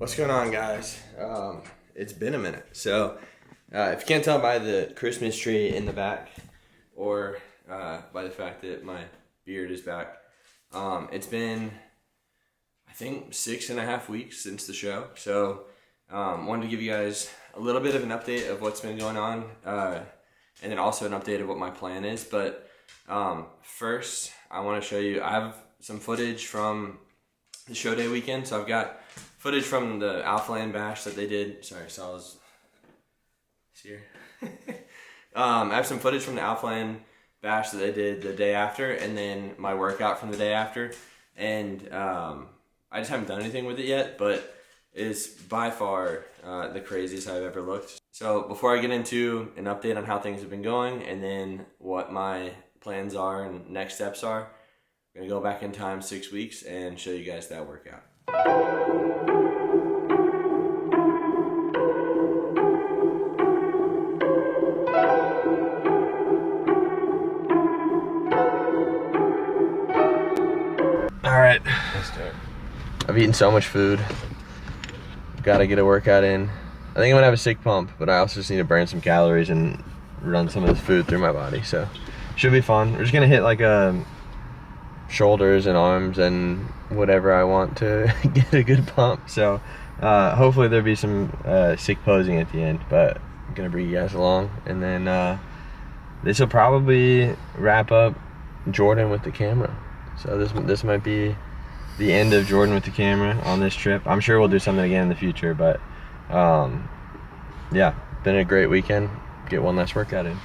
What's going on, guys? It's been a minute. So, if you can't tell by the Christmas tree in the back, or by the fact that my beard is back, it's been, I think, 6.5 weeks since the show. So, wanted to give you guys a little bit of an update of what's been going on, and then also an update of what my plan is. But first, I want to show you, I have some footage from the show day weekend. So I've got footage from the Alphaland Bash that they did. Sorry, Sal's here. I have some footage from the Alphaland Bash that they did the day after, and then my workout from the day after. And I just haven't done anything with it yet, but it's by far the craziest I've ever looked. So before I get into an update on how things have been going, and then what my plans are and next steps are, I'm gonna go back in time 6 weeks and show you guys that workout. All right, let's start. I've eaten so much food. Gotta get a workout in. I think I'm gonna have a sick pump, but I also just need to burn some calories and run some of this food through my body. So should be fun. We're just gonna hit like shoulders and arms and whatever I want to get a good pump. So hopefully there'll be some sick posing at the end, but I'm gonna bring you guys along, and then this will probably wrap up Jordan with the camera. So this might be the end of Jordan with the camera on this trip. I'm sure we'll do something again in the future, but yeah, been a great weekend. Get one last workout in.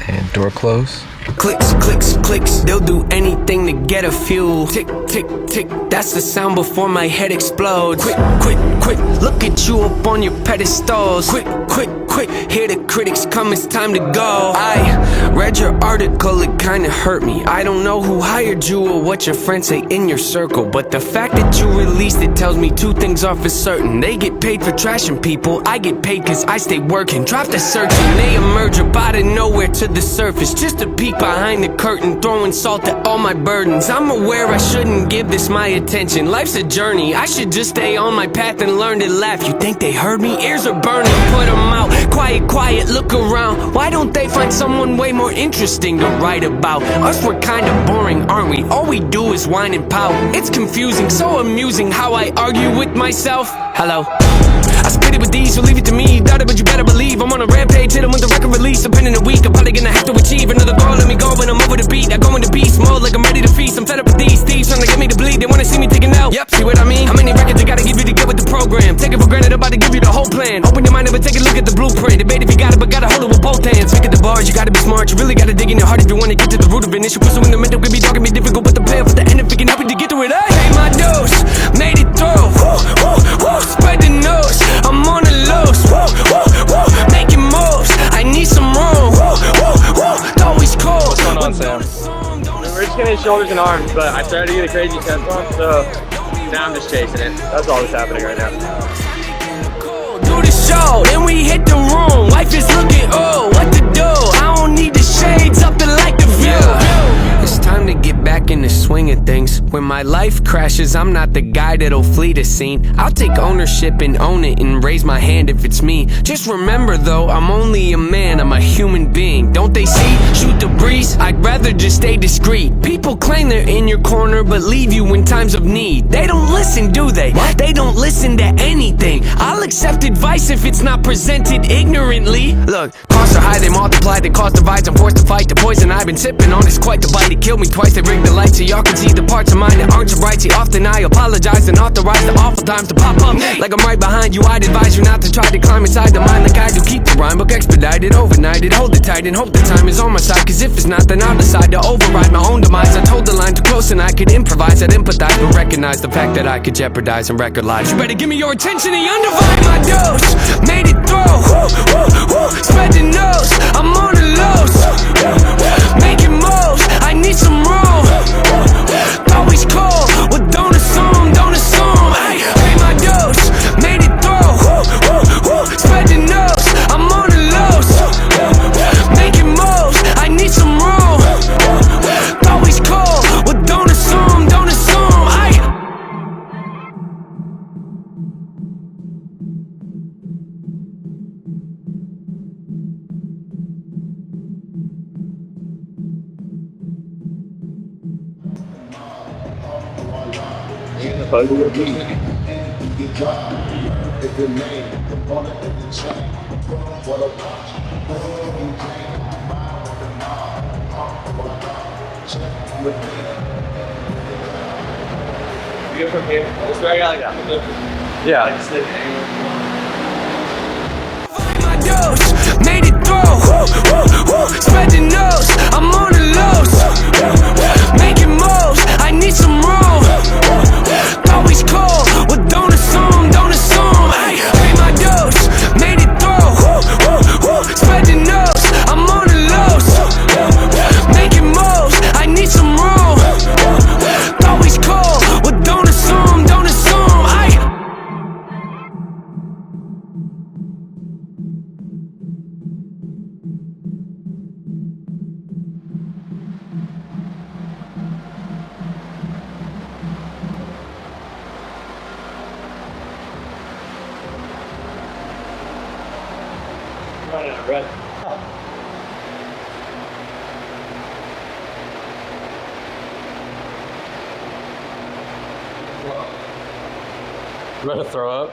And door close. Clicks, clicks, clicks, they'll do anything to get a few. Tick, tick, tick, that's the sound before my head explodes. Quick, quick, quick, look at you up on your pedestals. Quick, quick, quick, hear the critics come, it's time to go. I read your article, it kinda hurt me. I don't know who hired you or what your friends say in your circle, but the fact that you released it tells me two things are for certain. They get paid for trashing people, I get paid cause I stay working. Drop the search and they emerge up out of nowhere to the surface, just to peek behind the curtain, throwing salt at all my burdens. I'm aware I shouldn't give this my attention. Life's a journey, I should just stay on my path and learn to laugh. You think they heard me? Ears are burning, put them out. Quiet, quiet, look around. Why don't they find someone way more interesting to write about? Us, we're kinda boring, aren't we? All we do is whine and pout. It's confusing, so amusing how I argue with myself. Hello? I spit it with these, so leave it to me. Doubt it, but you better believe I'm on a rampage. Hit 'em with the record release. Up in a week, I'm probably gonna have to achieve another goal. Let me go when I'm over the beat. I go into beast mode like I'm ready to feast. I'm fed up with these thieves trying to get me to bleed. They wanna see me taking out. Yep, see what I mean? How many records I gotta give you to get with the program? Take it for granted, I'm about to give you the whole plan. Open your mind up and take a look at the blueprint. Debate if you got it, but gotta hold it with both hands. Pick at the bars, you gotta be smart. You really gotta dig in your heart if you wanna get to the root of an issue. Pursuing the mental could be dark and be difficult, but the payoff at the end of picking up to get through it. I paid my dues, made it through. Woo, woo, woo, spread the news. I'm on the loose, woo, woo, woo, making moves. I need some room, woo, woo, woo, always cold. What's going on, Sam? We're just getting shoulders and arms, but I started to get a crazy chest bump, so now I'm just chasing it. That's all that's happening right now. Do the show, then we hit the room. Life is looking, oh, what to do? I don't need the shades up to like the view. It's time to get back in the swing of things. When my life crashes, I'm not the guy that'll flee the scene. I'll take ownership and own it and raise my hand if it's me. Just remember though, I'm only a man, I'm a human being. Don't they see? Shoot the breeze, I'd rather just stay discreet. People claim they're in your corner, but leave you in times of need. They don't listen, do they? What? They don't listen to anything. I'll accept advice if it's not presented ignorantly. Look, costs are high, they multiply, the cost divides. I'm forced to fight the poison I've been sipping on. It's quite the bite, it killed me twice. They rigged the light so y'all can see the parts of mine that aren't so right. See, often I apologize and authorize the awful times to pop up. Like I'm right behind you, I'd advise you not to try to climb inside the mind like I do. Keep the rhyme book expedited, overnighted, hold it tight and hope the time is on my side. Cause if it's not, then I'll decide to override my own demise. I told the line too close and I could improvise. I'd empathize but recognize the fact that I could jeopardize and record lives. You better give me your attention and undivided. My dose, made it through, woo, woo, woo, spread the news. I'm on the loose, making moves. I need some room. Always cold, well don't assume, don't assume. Ay, pay my dues, made it through. Woo, woo, woo, spread the news. I'm on the loose, making moves. I need some room. Always cold, well don't assume, don't assume. You go from here. This way I got like that. Yeah. I just did My dose, made it through. Spread the nose, I'm on the lows. Making moves, I need some room. Always cold, well don't assume, don't assume. Pay my dose, made it through. Spread the nose, I'm on the lows. Making moves, I need some room. Always cold, well don't assume, don't assume. running out of breath. You about to throw up?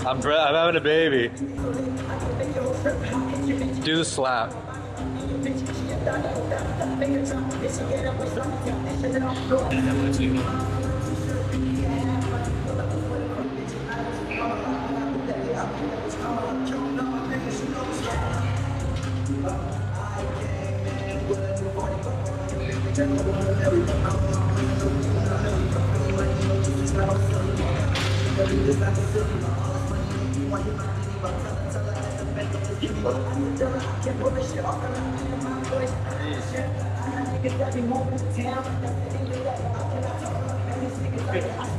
I'm having a baby. Do the slap.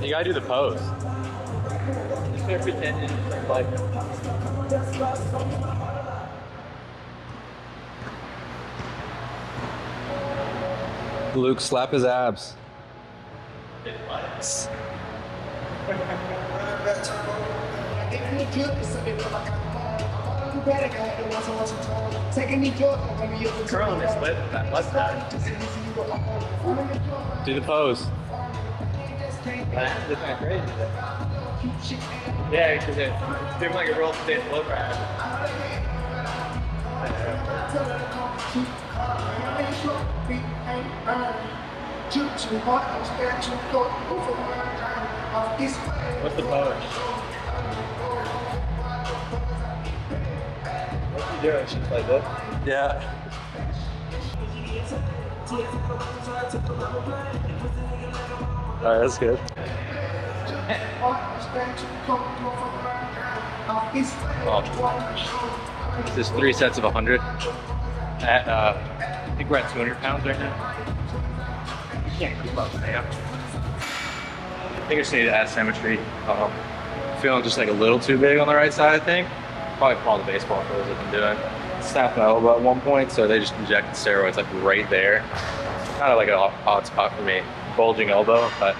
You gotta do the pose. Just gonna pretend it's like. Luke, slap his abs. Curling his lip with that mustache. Do the pose. That's kind of crazy. Yeah, because it's doing like a real thin look right. What's the pose? What's he doing? She's like this? Yeah. Alright, that's good. Oh. This is 3 sets of 100. At, I think we're at 200 pounds right now. You can't keep up, man. I think I just need to add symmetry. Feeling just like a little too big on the right side, I think. Probably all the baseball throws I've been doing. Snapped my elbow at one point, so they just injected steroids like right there. Kind of like an odd spot for me. Bulging elbow, but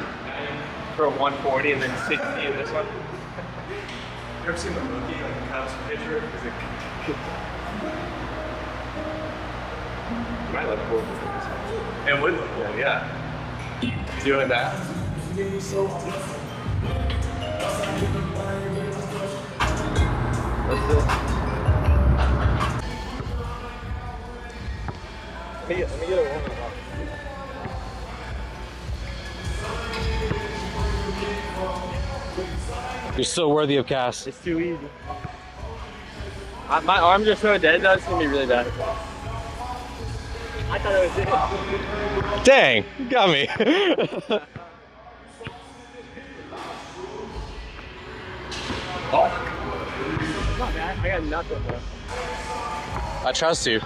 for 140 and then 60 in this one. You ever seen the movie, like the Cubs pitcher? It might look cool. It would look cool, yeah. Doing that. Let me get a woman. You're so worthy of cast. It's too easy. My arms are so dead though, it's gonna be really bad. I thought it was it. Dang, you got me. Not bad. I got nothing though. I trust you.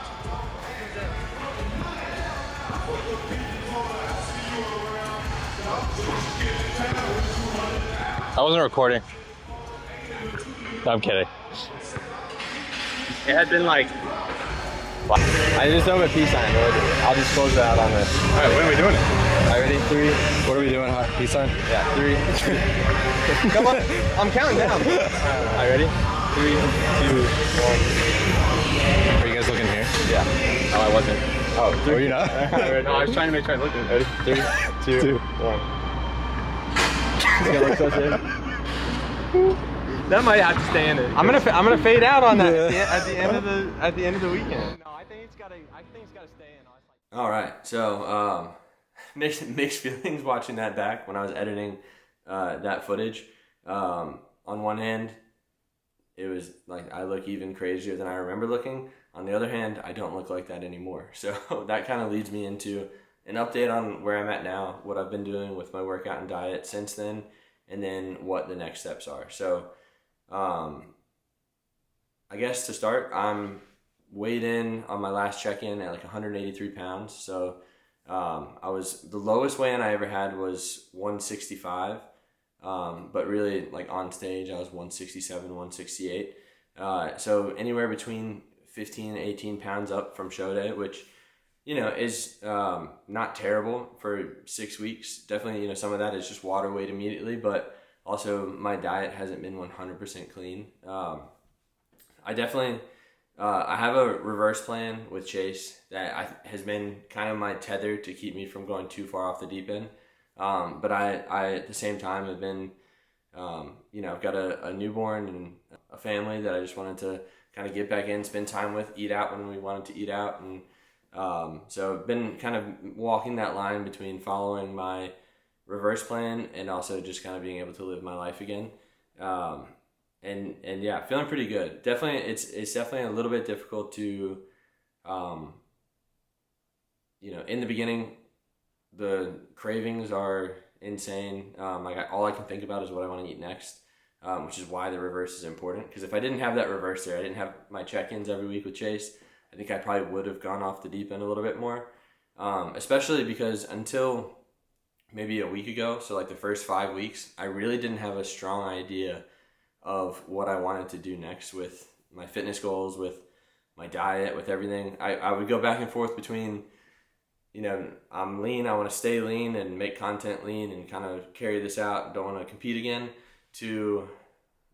I wasn't recording. No, I'm kidding. It had been like. I just don't have a peace sign. I'll just close that out on this. All right, when are we doing it? Alright, ready? 3. What are we doing? Peace sign? Yeah, 3. Come on, I'm counting down. Alright, ready? 3, 2, 1. Are you guys looking here? Yeah. Oh, I wasn't. Oh, 3. Were you not? No, I was trying to make sure I looked good. Ready? 3, 2, 1. It's gonna look so sick. That might have to stay in it. I'm gonna fade out on that at the end of the weekend. No, I think it's gotta stay in. All right, so mixed feelings watching that back when I was editing that footage. On one hand, it was like I look even crazier than I remember looking. On the other hand, I don't look like that anymore. So that kind of leads me into an update on where I'm at now, what I've been doing with my workout and diet since then, and then what the next steps are. So I guess to start, I'm weighed in on my last check-in at like 183 pounds. So the lowest weigh-in I ever had was 165. But really, like on stage, I was 167, 168. So anywhere between 15 and 18 pounds up from show day, which, is not terrible for 6 weeks. Definitely, some of that is just water weight immediately, but also my diet hasn't been 100% clean. I definitely, I have a reverse plan with Chase that has been kind of my tether to keep me from going too far off the deep end. But I at the same time have been, I've got a newborn and a family that I just wanted to kind of get back in, spend time with, eat out when we wanted to eat out. And so I've been kind of walking that line between following my reverse plan and also just kind of being able to live my life again. And yeah, feeling pretty good. Definitely, it's definitely a little bit difficult to, in the beginning, the cravings are insane. All I can think about is what I want to eat next, which is why the reverse is important. Because if I didn't have that reverse there, I didn't have my check-ins every week with Chase, I think I probably would have gone off the deep end a little bit more. Especially because until maybe a week ago, so like the first 5 weeks, I really didn't have a strong idea of what I wanted to do next with my fitness goals, with my diet, with everything. I would go back and forth between, I'm lean, I want to stay lean and make content lean and kind of carry this out, don't want to compete again, to,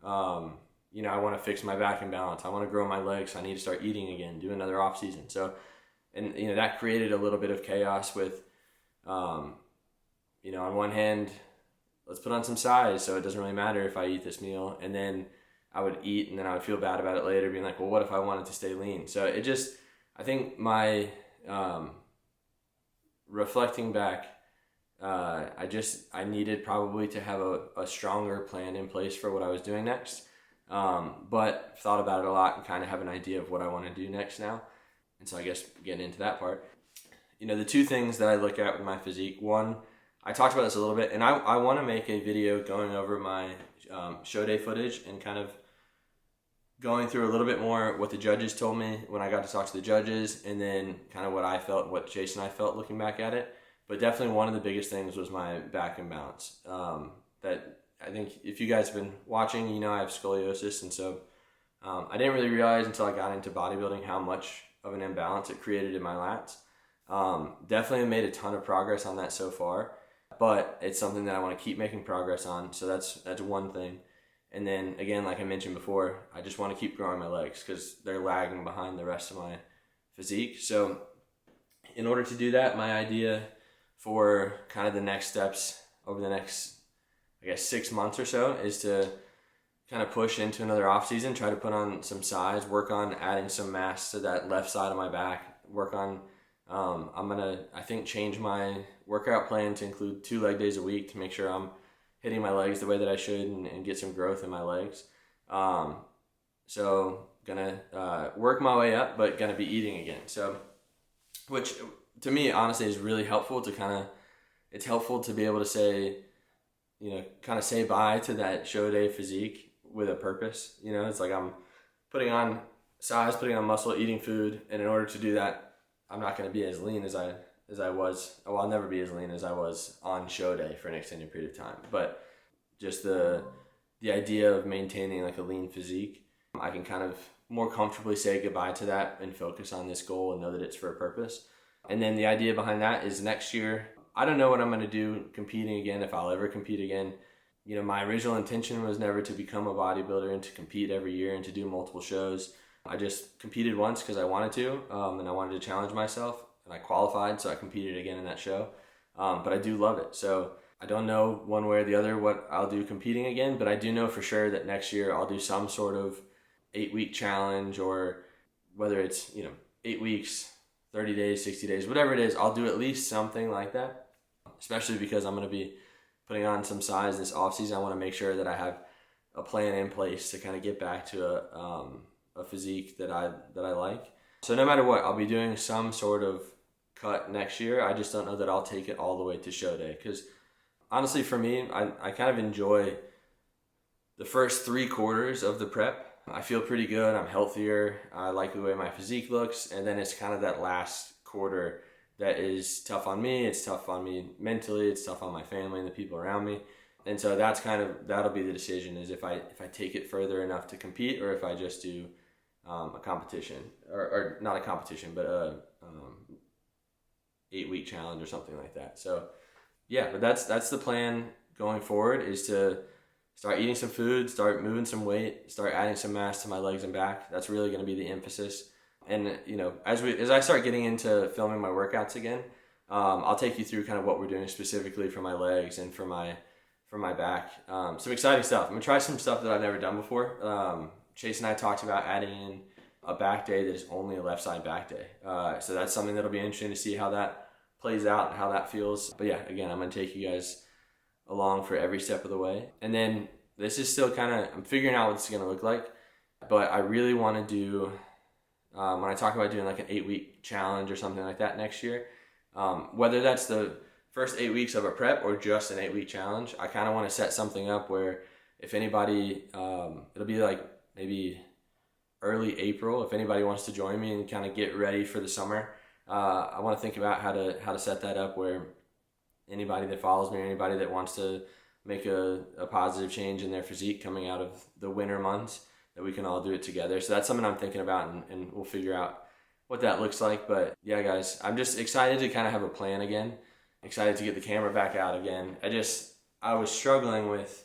I want to fix my back and balance. I want to grow my legs, so I need to start eating again, do another off season. So, and, that created a little bit of chaos with, on one hand, let's put on some size so it doesn't really matter if I eat this meal. And then I would eat and then I would feel bad about it later, being like, well, what if I wanted to stay lean? So I think my, reflecting back, I needed probably to have a stronger plan in place for what I was doing next. But thought about it a lot and kind of have an idea of what I want to do next now. And so I guess getting into that part, the two things that I look at with my physique, one, I talked about this a little bit, and I want to make a video going over my show day footage and kind of going through a little bit more what the judges told me when I got to talk to the judges, and then kind of what I felt, what Chase and I felt looking back at it. But definitely one of the biggest things was my back imbalance. That I think if you guys have been watching, I have scoliosis, and so I didn't really realize until I got into bodybuilding how much of an imbalance it created in my lats. Definitely made a ton of progress on that so far. But it's something that I want to keep making progress on. So that's one thing. And then again, like I mentioned before, I just want to keep growing my legs because they're lagging behind the rest of my physique. So in order to do that, my idea for kind of the next steps over the next, 6 months or so is to kind of push into another off season, try to put on some size, work on adding some mass to that left side of my back, work on, I'm going to, I think, change my workout plan to include 2 leg days a week to make sure I'm hitting my legs the way that I should and get some growth in my legs. So gonna work my way up, but gonna be eating again. So, which to me, honestly, is really helpful to it's helpful to be able to say, kind of say bye to that show day physique with a purpose. It's like I'm putting on size, putting on muscle, eating food. And in order to do that, I'm not going to be as lean as I was. Well, I'll never be as lean as I was on show day for an extended period of time. But just the idea of maintaining like a lean physique, I can kind of more comfortably say goodbye to that and focus on this goal and know that it's for a purpose. And then the idea behind that is next year, I don't know what I'm going to do competing again, if I'll ever compete again. You know, my original intention was never to become a bodybuilder and to compete every year and to do multiple shows. I just competed once because I wanted to, and I wanted to challenge myself, and I qualified, so I competed again in that show. But I do love it. So I don't know one way or the other what I'll do competing again, but I do know for sure that next year I'll do some sort of 8-week challenge, or whether it's, 8 weeks, 30 days, 60 days, whatever it is, I'll do at least something like that, especially because I'm going to be putting on some size this offseason. I want to make sure that I have a plan in place to kind of get back to a physique that I like. So no matter what, I'll be doing some sort of cut next year. I just don't know that I'll take it all the way to show day, because honestly for me, I kind of enjoy the first 3 quarters of the prep. I feel pretty good. I'm healthier. I like the way my physique looks. And then it's kind of that last quarter that is tough on me. It's tough on me mentally. It's tough on my family and the people around me. And so that'll be the decision, is if I take it further enough to compete, or if I just do a competition, or not a competition, but a 8-week challenge or something like that. So yeah, but that's the plan going forward, is to start eating some food, start moving some weight, start adding some mass to my legs and back. That's really going to be the emphasis. And as I start getting into filming my workouts again, I'll take you through kind of what we're doing specifically for my legs and for my back. Some exciting stuff. I'm gonna try some stuff that I've never done before. Chase and I talked about adding in a back day that is only a left side back day. So that's something that'll be interesting to see how that plays out and how that feels. But yeah, again, I'm gonna take you guys along for every step of the way. And then this is still I'm figuring out what it's gonna look like, but I really want to do, when I talk about doing like an 8-week challenge or something like that next year, whether that's the first 8 weeks of a prep or just an 8-week challenge, I kind of want to set something up where if anybody, it'll be like maybe early April, if anybody wants to join me and kind of get ready for the summer, I want to think about how to set that up where anybody that follows me, or anybody that wants to make a positive change in their physique coming out of the winter months, that we can all do it together. So that's something I'm thinking about, and we'll figure out what that looks like. But yeah, guys, I'm just excited to kind of have a plan again. Excited to get the camera back out again. I was struggling with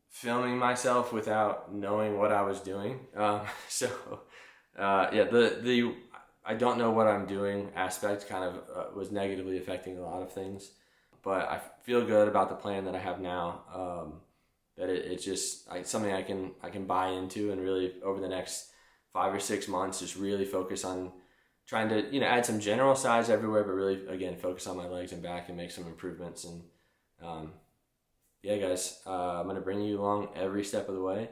filming myself without knowing what I was doing. The I don't know what I'm doing aspect kind of was negatively affecting a lot of things. But I feel good about the plan that I have now. That it's just something I can buy into, and really over the next 5 or 6 months, just really focus on trying to add some general size everywhere, but really again focus on my legs and back and make some improvements. And yeah, guys, I'm gonna bring you along every step of the way,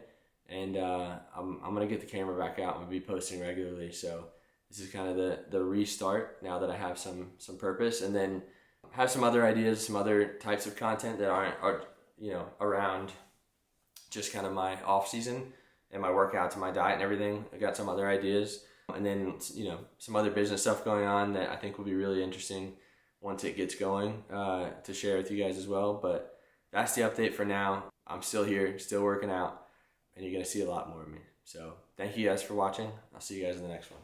and I'm gonna get the camera back out. I'm gonna be posting regularly, so this is kind of the restart now that I have some purpose, and then have some other ideas, some other types of content that are around just kind of my off season and my workouts and my diet and everything. I got some other ideas, and then some other business stuff going on that I think will be really interesting once it gets going, to share with you guys as well. But that's the update for now. I'm still here, still working out, and you're gonna see a lot more of me. So thank you guys for watching. I'll see you guys in the next one.